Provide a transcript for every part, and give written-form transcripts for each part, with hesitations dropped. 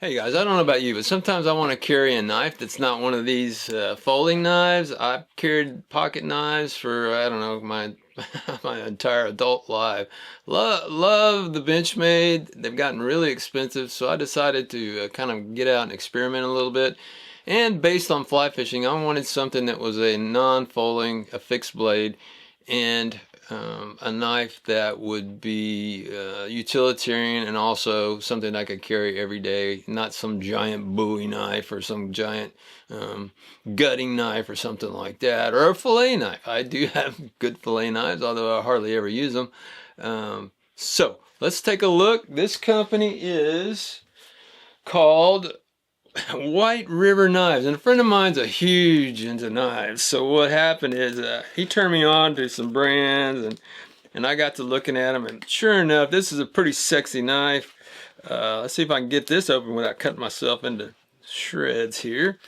Hey guys, I don't know about you, but sometimes I want to carry a knife that's not one of these folding knives. I've carried pocket knives for, I don't know, my my entire adult life. Love the Benchmade. They've gotten really expensive, so I decided to kind of get out and experiment a little bit. And based on fly fishing, I wanted something that was a non-folding, a fixed blade, and a knife that would be utilitarian and also something I could carry every day, not some giant Bowie knife or some giant gutting knife or something like that, or a fillet knife. I do have good fillet knives, although I hardly ever use them. So let's take a look. This company is called White River Knives, and a friend of mine's a huge into knives. So what happened is he turned me on to some brands, and I got to looking at them, and sure enough, this is a pretty sexy knife. Let's see if I can get this open without cutting myself into shreds here.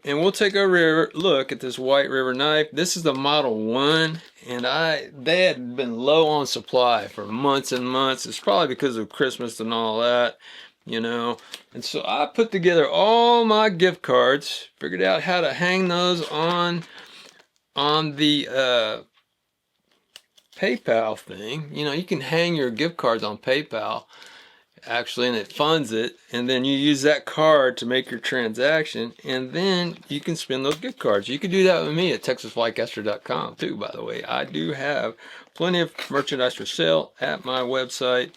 And we'll take a look at this White River knife. This is the Model 1, and they had been low on supply for months and months. It's probably because of Christmas and all that, you know. And so I put together all my gift cards, figured out how to hang those on the PayPal thing. You know, you can hang your gift cards on PayPal actually, and it funds it, and then you use that card to make your transaction, and then you can spend those gift cards. You can do that with me at texasflycaster.com too, by the way. I do have plenty of merchandise for sale at my website.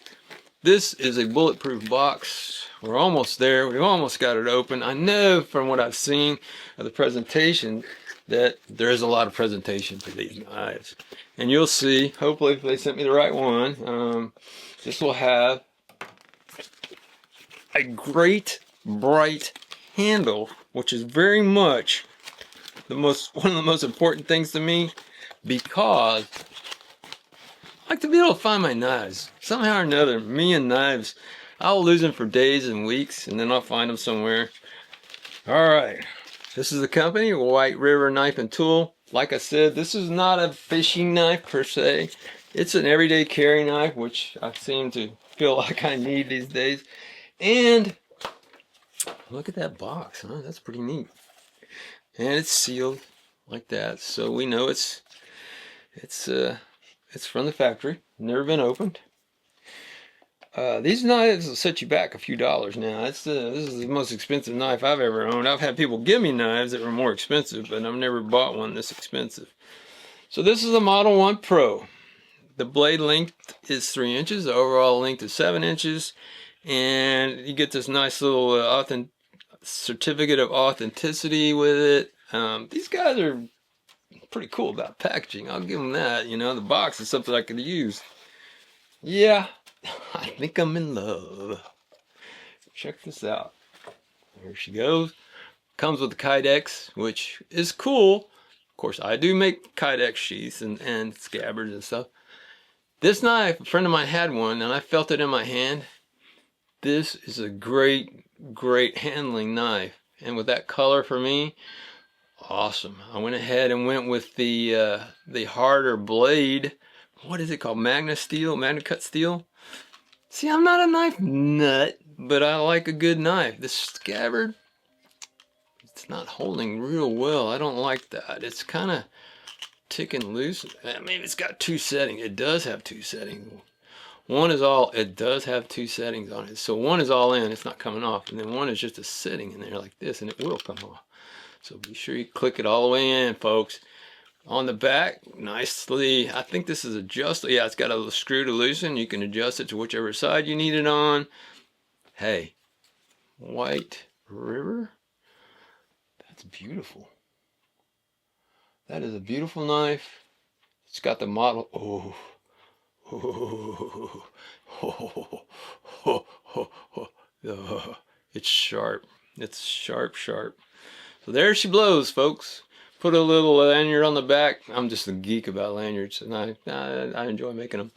This is a bulletproof box. We're almost there. We've almost got it open. I know from what I've seen of the presentation that there is a lot of presentation for these knives, and you'll see, hopefully, if they sent me the right one, this will have a great bright handle, which is very much one of the most important things to me, because I like to be able to find my knives. Somehow or another, me and knives, I'll lose them for days and weeks, and then I'll find them somewhere. Alright, this is the company, White River Knife and Tool. Like I said, this is not a fishing knife per se. It's an everyday carry knife, which I seem to feel like I need these days. And look at that box, huh? That's pretty neat. And it's sealed like that, so we know it's from the factory. Never been opened. These knives will set you back a few dollars now. This is the most expensive knife I've ever owned. I've had people give me knives that were more expensive, but I've never bought one this expensive. So this is the Model 1 Pro. The blade length is 3 inches. The overall length is 7 inches. And you get this nice little certificate of authenticity with it. These guys are pretty cool about packaging. I'll give them that. You know, the box is something I could use. Yeah, I think I'm in love. Check this out. Here she goes. Comes with the Kydex, which is cool. Of course, I do make Kydex sheaths and scabbards and stuff. This knife, a friend of mine had one, and I felt it in my hand. This is a great handling knife, and with that color for me, awesome. I went ahead and went with the harder blade. What is it called? Magna Cut Steel. See, I'm not a knife nut, but I like a good knife. This scabbard, it's not holding real well. I don't like that. It's kind of ticking loose. Maybe it's got 2 settings. It does have 2 settings. It does have 2 settings on it. So one is all in, it's not coming off. And then one is just a sitting in there like this, and it will come off. So be sure you click it all the way in, folks. On the back, nicely, I think this is adjustable. Yeah, it's got a little screw to loosen. You can adjust it to whichever side you need it on. Hey, White River, that's beautiful. That is a beautiful knife. It's got the model, oh, it's sharp. It's sharp. So there she blows, folks. Put a little lanyard on the back. I'm just a geek about lanyards, and I enjoy making them.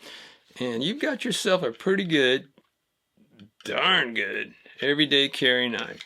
And you've got yourself a pretty good, darn good, everyday carry knife.